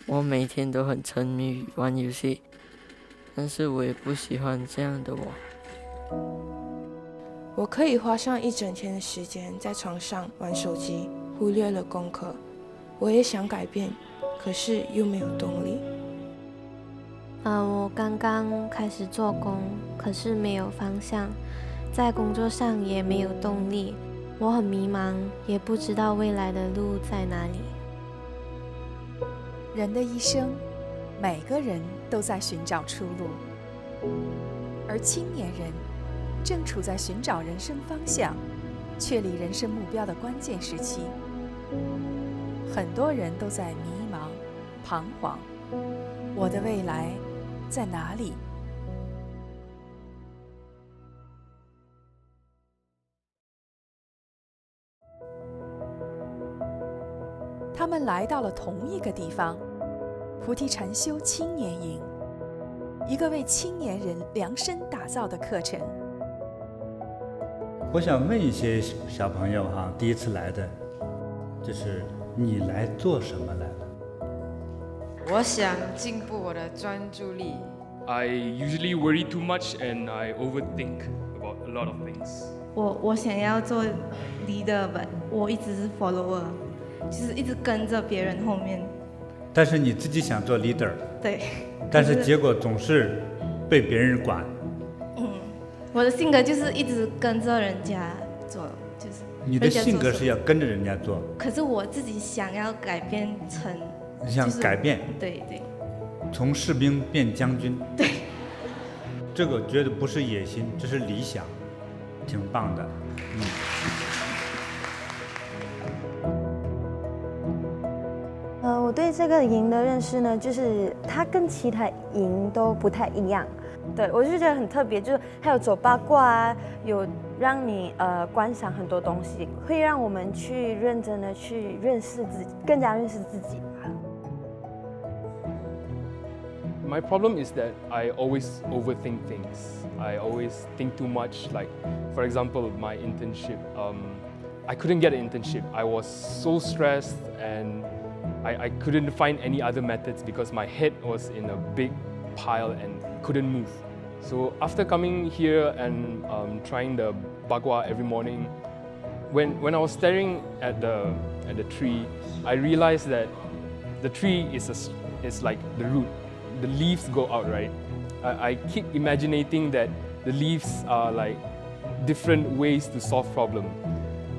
我每天都很沉迷于玩游戏，但是我也不喜欢这样的我。我可以花上一整天的时间在床上玩手机，忽略了功课。我也想改变，可是又没有动力。我刚刚开始做工，可是没有方向，在工作上也没有动力，我很迷茫，也不知道未来的路在哪里。人的一生，每个人都在寻找出路，而青年人正处在寻找人生方向、确立人生目标的关键时期。很多人都在迷茫、彷徨，我的未来在哪里？他们来到了同一个地方——菩提禅修青年营，一个为青年人量身打造的课程。我想问一些小朋友哈，第一次来的，就是你来做什么来了？我想进步我的专注力。I usually worry too much and I overthink about a lot of things. 我想要做 leader， but 我一直是 follower， 就是一直跟着别人后面。但是你自己想做 leader， 对。但是结果总是被别人管。我的性格就是一直跟着人家做，就是。你的性格是要跟着人家做。可是我自己想要改变成。你想改变？对对。从士兵变将军。对。这个绝对不是野心，这是理想，挺棒的。我对这个营的认识呢，就是它跟其他营都不太一样。对，我就觉得很特别，就是还有走八卦啊，有让你观赏很多东西，会让我们去认真的去认识自己，更加认识自己吧。My problem is that I always overthink things. I always think too much. Like, for example, my internship. I couldn't get an internship. I was so stressed and I couldn't find any other methods because my head was in a big pile and couldn't move. So after coming here and trying the bagua every morning, when I was staring at the tree, I realized that the tree is like the root. The leaves go out, right? I keep imagining that the leaves are like different ways to solve problem.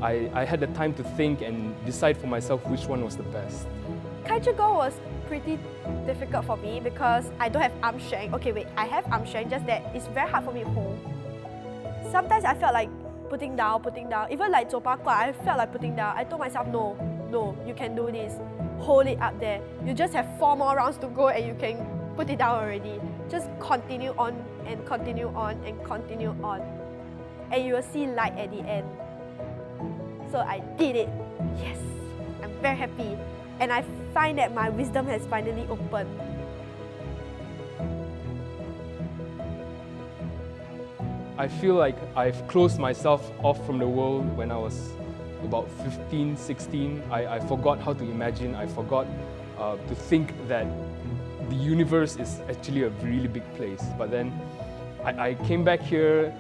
I had the time to think and decide for myself which one was the best. Kaijugo was pretty difficult for me because I don't have arm strength. Okay, wait, I have arm strength, just that it's very hard for me to hold. Sometimes I felt like putting down. Even like Zopakwa, I felt like putting down. I told myself, no, you can do this. Hold it up there. You just have 4 more rounds to go and you can put it down already. Just continue on and continue on and continue on. And you will see light at the end. So I did it. Yes, I'm very happy. And I find that my wisdom has finally opened. I feel like I've closed myself off from the world when I was about 15, 16. I forgot how to imagine. I forgot to think that the universe is actually a really big place. But then I came back here,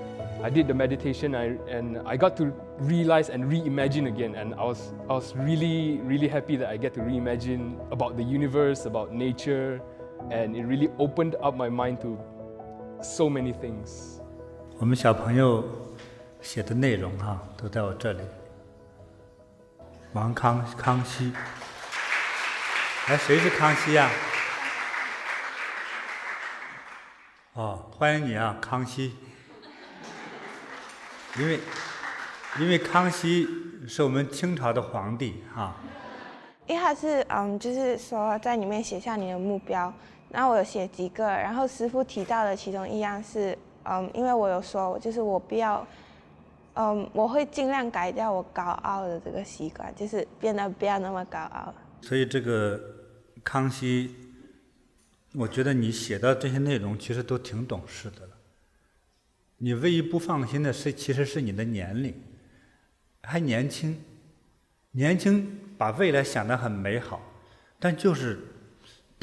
I did the meditation, and I got to realize and reimagine again. And I was really, really happy that I get to reimagine about the universe, about nature, and it really opened up my mind to so many things. 我们小朋友写的内容哈，都在我这里。王康熙，哎，谁是康熙呀？哦，欢迎你啊，康熙。因为康熙是我们清朝的皇帝哈。因为他是就是说在里面写下你的目标，然后我有写几个，然后师父提到的其中一样是因为我有说，就是我不要我会尽量改掉我高傲的这个习惯，就是变得不要那么高傲。所以这个康熙，我觉得你写到这些内容其实都挺懂事的了。你唯一不放心的其实是你的年龄，还年轻，把未来想得很美好，但就是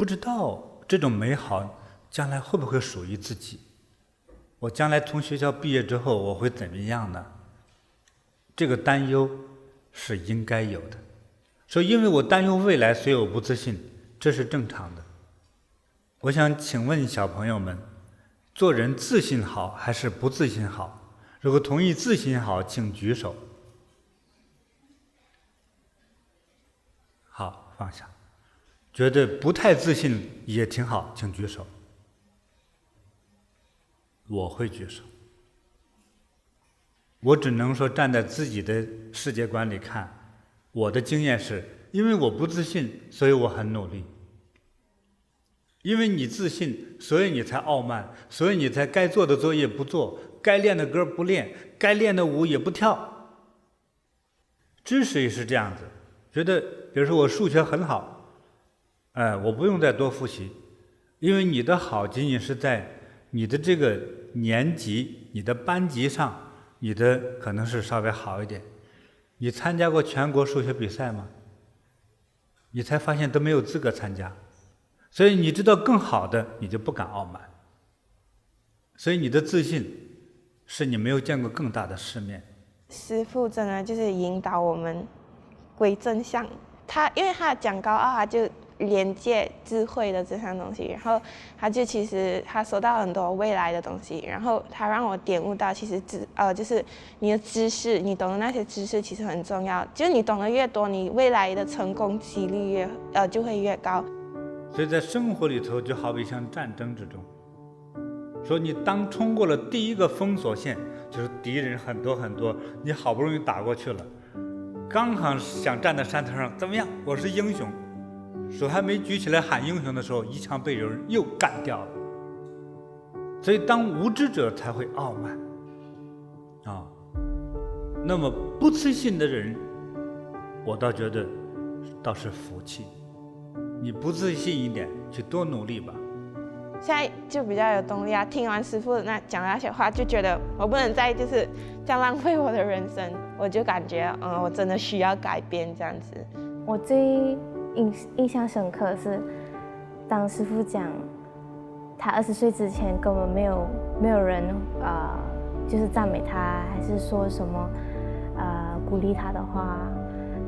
不知道这种美好将来会不会属于自己。我将来从学校毕业之后我会怎么样呢？这个担忧是应该有的。所以因为我担忧未来，所以我不自信，这是正常的。我想请问小朋友们，做人自信好还是不自信好？如果同意自信好，请举手。好，放下。觉得不太自信也挺好，请举手。我会举手。我只能说站在自己的世界观里看，我的经验是，因为我不自信，所以我很努力。因为你自信，所以你才傲慢，所以你才该做的作业不做，该练的歌不练，该练的舞也不跳。知识也是这样子，觉得比如说我数学很好，我不用再多复习，因为你的好仅仅是在你的这个年级、你的班级上，你的可能是稍微好一点。你参加过全国数学比赛吗？你才发现都没有资格参加。所以你知道更好的，你就不敢傲慢。所以你的自信是你没有见过更大的世面。师父真的就是引导我们归正向。因为他讲高傲，他就连接智慧的这项东西，然后其实他说到很多未来的东西，然后他让我点悟到，其实就是你的知识，你懂的那些知识其实很重要，就是你懂得越多，你未来的成功几率就会越高。所以在生活里头，就好比像战争之中，说你当冲过了第一个封锁线，就是敌人很多很多，你好不容易打过去了，刚好想站在山头上，怎么样？我是英雄，手还没举起来喊英雄的时候，一枪被人又干掉了。所以当无知者才会傲慢啊。那么不自信的人，我倒觉得倒是福气。你不自信一点，去多努力吧。现在就比较有动力啊！听完师父讲的那些话，就觉得我不能再就是这样浪费我的人生，我就感觉我真的需要改变这样子。我最印象深刻的是，当师父讲他20岁之前根本没有人就是赞美他，还是说什么鼓励他的话。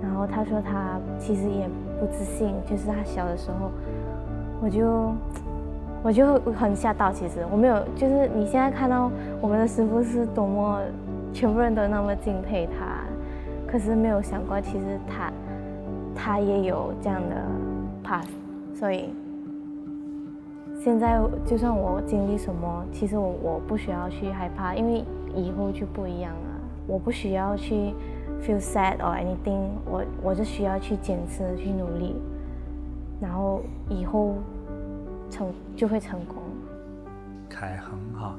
然后他说他其实也不自信，就是他小的时候，我就很吓到。其实我没有，就是你现在看到我们的师父是多么，全部人都那么敬佩他，可是没有想过，其实他也有这样的 past。所以现在就算我经历什么，其实我不需要去害怕，因为以后就不一样了。我不需要去feel sad or anything， 我就需要去坚持去努力，然后以后就会成功。凯恒哈，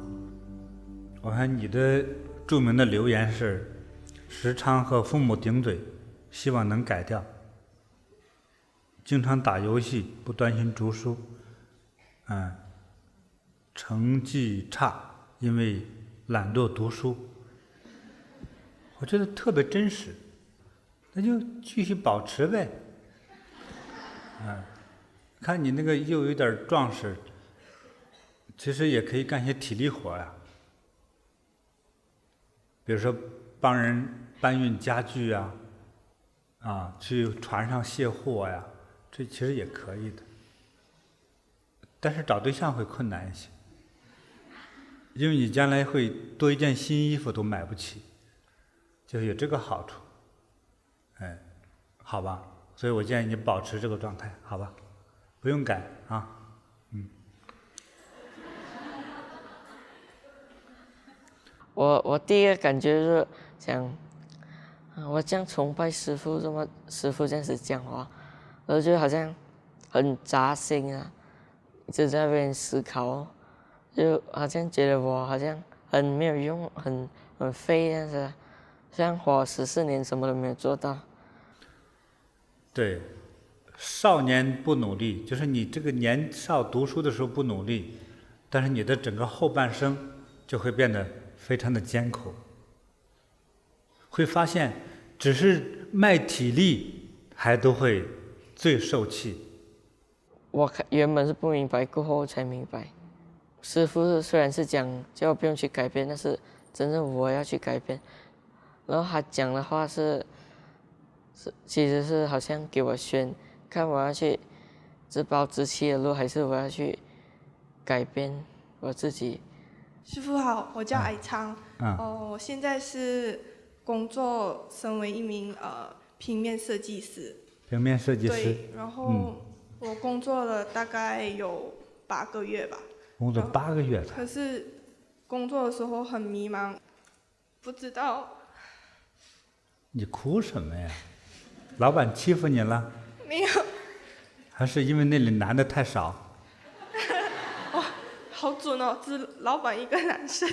我看你的著名的留言是：时常和父母顶嘴，希望能改掉；经常打游戏，不专心读书，成绩差，因为懒惰读书。我觉得特别真实，那就继续保持呗。看你那个又有点壮实，其实也可以干些体力活呀，比如说帮人搬运家具啊，去船上卸货呀，这其实也可以的。但是找对象会困难一些，因为你将来会多一件新衣服都买不起。就是有这个好处，好吧，所以我建议你保持这个状态，好吧，不用改啊，我第一个感觉就是想，我这样崇拜师父，这么师父这样子讲话，我就好像很扎心啊，一直在那边思考，就好像觉得我好像很没有用，很废这样子。像花14年什么都没有做到。对，少年不努力，就是你这个年少读书的时候不努力，但是你的整个后半生就会变得非常的艰苦，会发现只是卖体力还都会最受气。我原本是不明白，过后才明白。师傅虽然是讲叫我不用去改变，但是真正我要去改变。然后他讲的话其实是好像给我选，看我要去自暴自弃的路，还是我要去改变我自己。师傅好，我叫艾昌。我现在是工作，身为一名平面设计师。平面设计师。对，然后我工作了大概有8个月吧。工作8个月了。可是工作的时候很迷茫，不知道。你哭什么呀？老板欺负你了？没有。还是因为那里男的太少？哇，好准哦，只老板一个男生。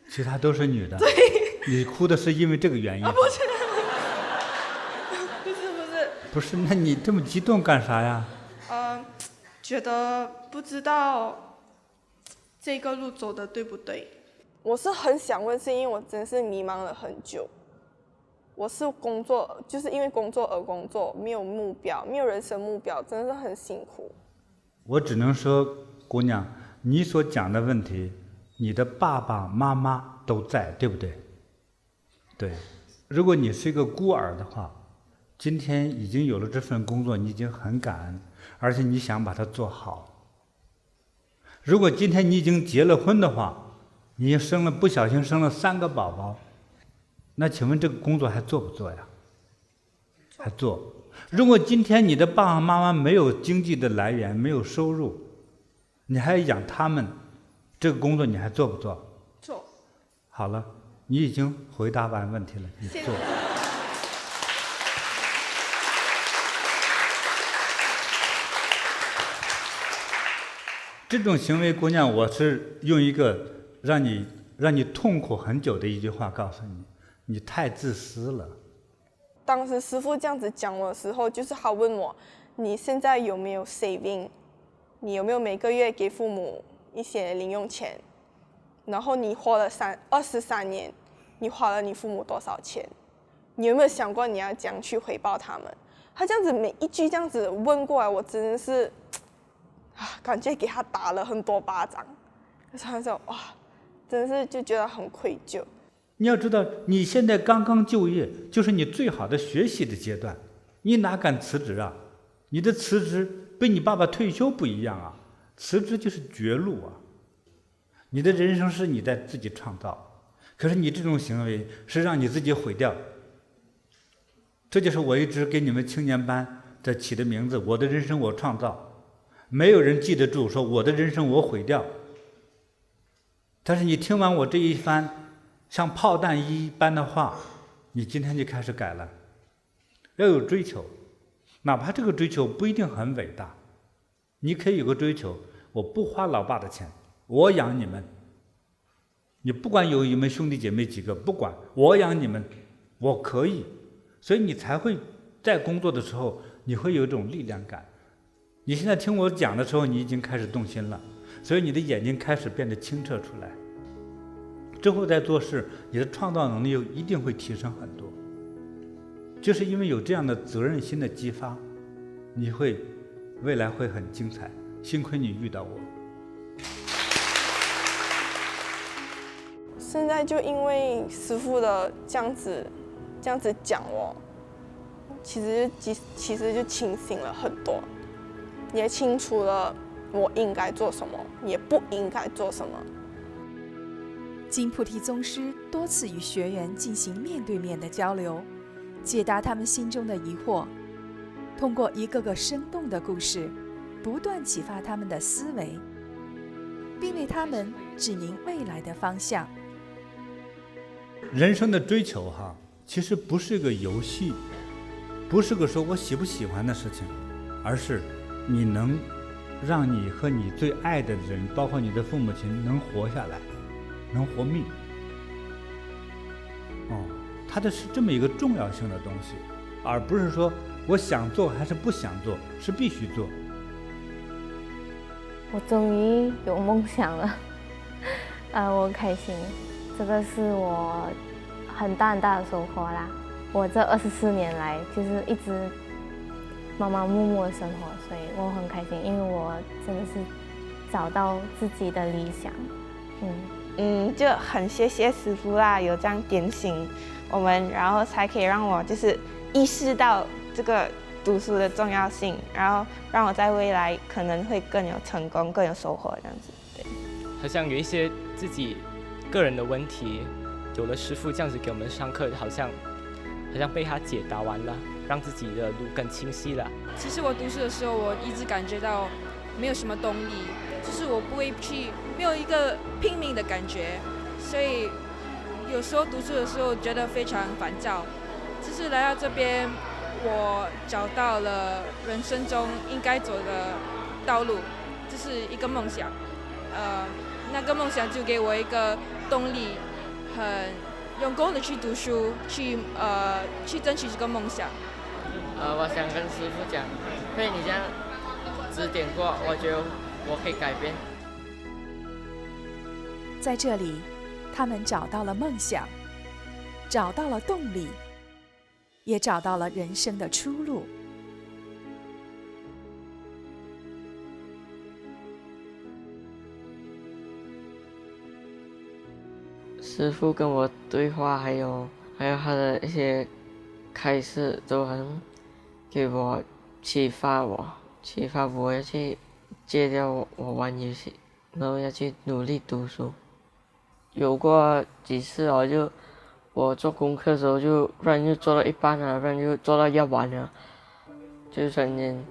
其他都是女的。对。你哭的是因为这个原因？不是。不是，那你这么激动干啥呀？觉得不知道这个路走的对不对。我是很想问，是因为我真是迷茫了很久。我是工作，就是因为工作而工作，没有目标，没有人生目标，真的是很辛苦。我只能说，姑娘，你所讲的问题，你的爸爸妈妈都在，对不对？对。如果你是一个孤儿的话，今天已经有了这份工作，你已经很感恩，而且你想把它做好。如果今天你已经结了婚的话，你不小心生了3个宝宝，那请问这个工作还做不做呀？还做。如果今天你的爸爸妈妈没有经济的来源，没有收入，你还要养他们，这个工作你还做不做？做。好了，你已经回答完问题了，你做。这种行为，姑娘，我是用一个让你痛苦很久的一句话告诉你：你太自私了。当时师傅这样子讲我的时候，就是他问我，你现在有没有 saving？ 你有没有每个月给父母一些零用钱？然后你活了23年，你花了你父母多少钱？你有没有想过你要怎样去回报他们？他这样子每一句这样子问过来，我真的是感觉给他打了很多巴掌。可是他说哇，真的是就觉得很愧疚。你要知道，你现在刚刚就业，就是你最好的学习的阶段，你哪敢辞职啊？你的辞职跟你爸爸退休不一样啊，辞职就是绝路啊。你的人生是你在自己创造，可是你这种行为是让你自己毁掉。这就是我一直给你们青年班在起的名字：我的人生我创造。没有人记得住说我的人生我毁掉。但是你听完我这一番像炮弹一般的话，你今天就开始改了。要有追求，哪怕这个追求不一定很伟大，你可以有个追求：我不花老爸的钱，我养你们。你不管有没有兄弟姐妹几个，不管，我养你们，我可以。所以你才会在工作的时候，你会有一种力量感。你现在听我讲的时候，你已经开始动心了，所以你的眼睛开始变得清澈出来。之后再做事，你的创造能力又一定会提升很多。就是因为有这样的责任心的激发，你未来会很精彩。幸亏你遇到我。现在就因为师父的这样子讲我，其实就清醒了很多，也清楚了我应该做什么，也不应该做什么。金菩提宗师多次与学员进行面对面的交流，解答他们心中的疑惑，通过一个个生动的故事，不断启发他们的思维，并为他们指明未来的方向。人生的追求其实不是个游戏，不是个说我喜不喜欢的事情，而是你能让你和你最爱的人，包括你的父母亲，能活下来，能活命。它的是这么一个重要性的东西，而不是说我想做还是不想做，是必须做。我终于有梦想了，我很开心，这个是我很大的收获啦。我这24年来就是一直忙忙碌碌的生活，所以我很开心，因为我真的是找到自己的理想。就很谢谢师傅啦，有这样点醒我们，然后才可以让我就是意识到这个读书的重要性，然后让我在未来可能会更有成功、更有收获这样子。对，好像有一些自己个人的问题，有了师傅这样子给我们上课，好像被他解答完了，让自己的路更清晰了。其实我读书的时候，我一直感觉到没有什么动力，就是我不会去，没有一个拼命的感觉，所以有时候读书的时候觉得非常烦躁。就是来到这边，我找到了人生中应该走的道路，就是一个梦想。那个梦想就给我一个动力，很用功的去读书，去争取这个梦想。我想跟师傅讲，被你这样指点过，我觉得我可以改变。在这里，他们找到了梦想，找到了动力，也找到了人生的出路。师傅跟我对话，还有他的一些开示，都很给我启发我要去戒掉我玩游戏，然后要去努力读书。有过几次我做功课的时候就不然就做到一半了，不然就做到要完了，就突然间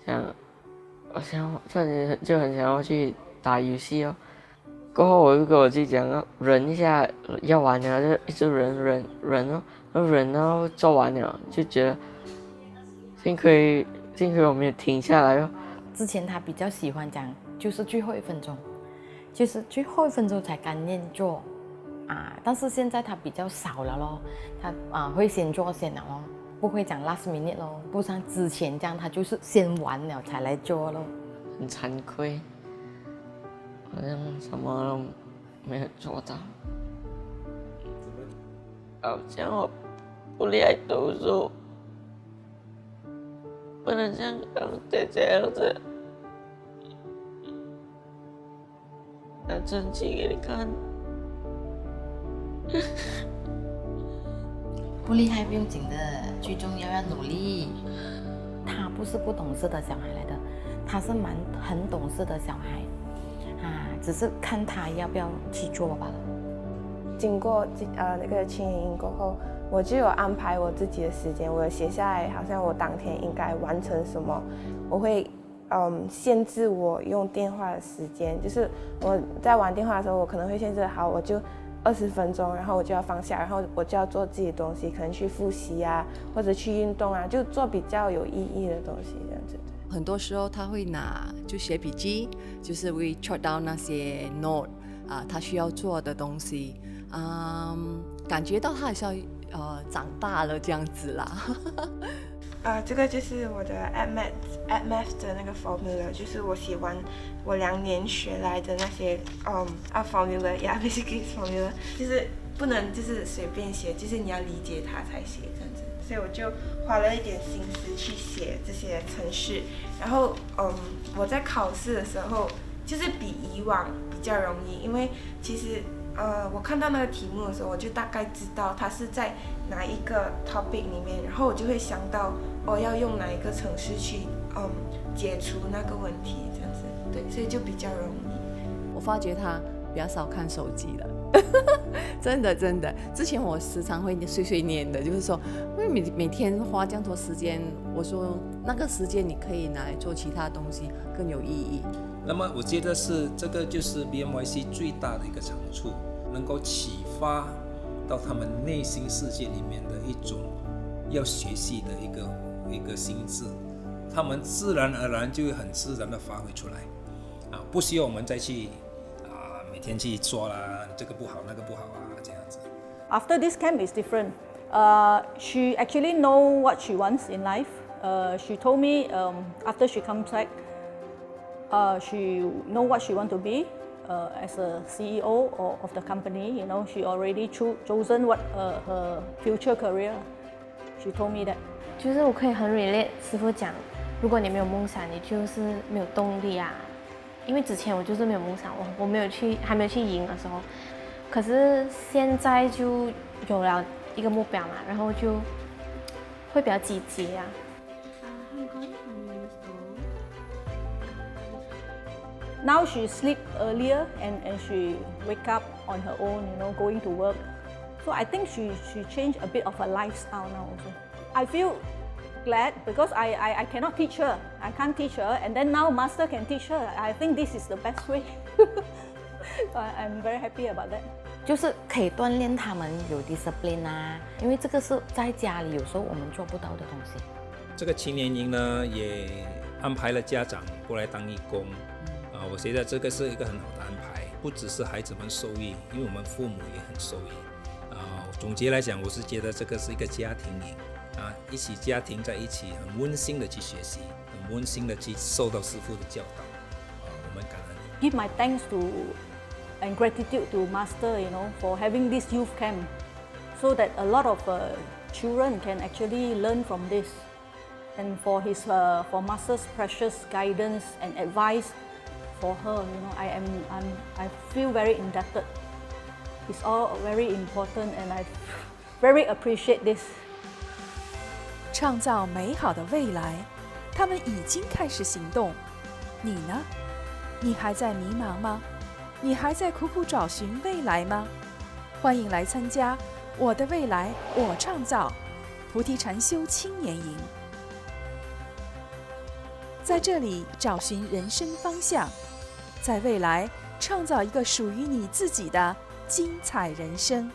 突然间就很想要去打游戏哦。过后我就跟我自己讲要忍一下，要完了就一直忍哦，然后做完了就觉得幸亏我没有停下来哦。之前他比较喜欢讲就是最后1分钟，就是最后1分钟才甘愿做但是现在他比较少了咯，他会先做先了咯，不会讲 last minute 咯，不像之前这样他就是先完了才来做咯。很惭愧，好像什么都没有做到，好像我不厉害读书，不能像姐姐这样子拿成绩给你看。不厉害不用紧的，最重要要努力。他不是不懂事的小孩来的，他是很懂事的小孩只是看他要不要去做罢了。经过那个青年营过后，我就有安排我自己的时间，我有写下来，好像我当天应该完成什么，我会限制我用电话的时间，就是我在玩电话的时候，我可能会限制好，我就20分钟，然后我就要放下，然后我就要做自己的东西，可能去复习或者去运动就做比较有意义的东西这样子。很多时候他会就写笔记，就是会 jot down 那些 note 他需要做的东西，感觉到他好像长大了这样子啦。这个就是我的 AddMath 的那个 formula， 就是我写完我2年学来的那些formula， basically formula， 就是不能就是随便写，就是你要理解它才写这样子。所以我就花了一点心思去写这些程式，然后我在考试的时候就是比以往比较容易，因为其实我看到那个题目的时候，我就大概知道它是在哪一个 topic 里面，然后我就会想到要用哪一个程式去解除那个问题这样子，对，所以就比较容易。我发觉他比较少看手机了。真的，之前我时常会碎念的，就是说，因为每天花这样多时间，我说那个时间你可以拿来做其他东西，更有意义。那么我觉得这个就是 BMYC 最大的一个长处，能够启发到他们内心世界里面的一种要学习的一个心智，他们自然而然就会很自然的发挥出来，不需要我们再去每天去说啦，这个不好那个不好这样子。After this camp is different. She actually know what she wants in life. She told me after she comes back, she know what she want to be as a CEO of the company. You know, she already chosen what her future career. She told me that. 就是我可以很 relate 师傅讲，如果你没有梦想，你就是没有动力啊。因为之前我就是没有梦想，我没有去，还没有去营的时候，可是现在就有了一个目标嘛，然后就会比较积极啊。Now she sleep earlier and she wake up on her own, going to work. So I think she changed a bit of her lifestyle now also. I feel glad because I cannot teach her. I can't teach her, and then now master can teach her. I think this is the best way. I'm very happy about that. 就是可以锻炼他们有 discipline 啊，因为这个是在家里有时候我们做不到的东西。这个青年营呢，也安排了家长过来当义工。我觉得这个是一个很好的安排，不只是孩子们受益，因为我们父母也很受益。总结来讲，我是觉得这个是一个家庭营一起家庭在一起，很温馨的去学习，很温馨的去受到师父的教导。我们感恩。Give my thanks to and gratitude to Master, for having this youth camp, so that a lot of children can actually learn from this, and for for Master's precious guidance and advice for her. I feel very indebted. It's all very important, and I very appreciate this. 创造美好的未来，他们已经开始行动。你呢？你还在迷茫吗？你还在苦苦找寻未来吗？欢迎来参加我的未来我创造菩提禅修青年营，在这里找寻人生方向，在未来创造一个属于你自己的精彩人生。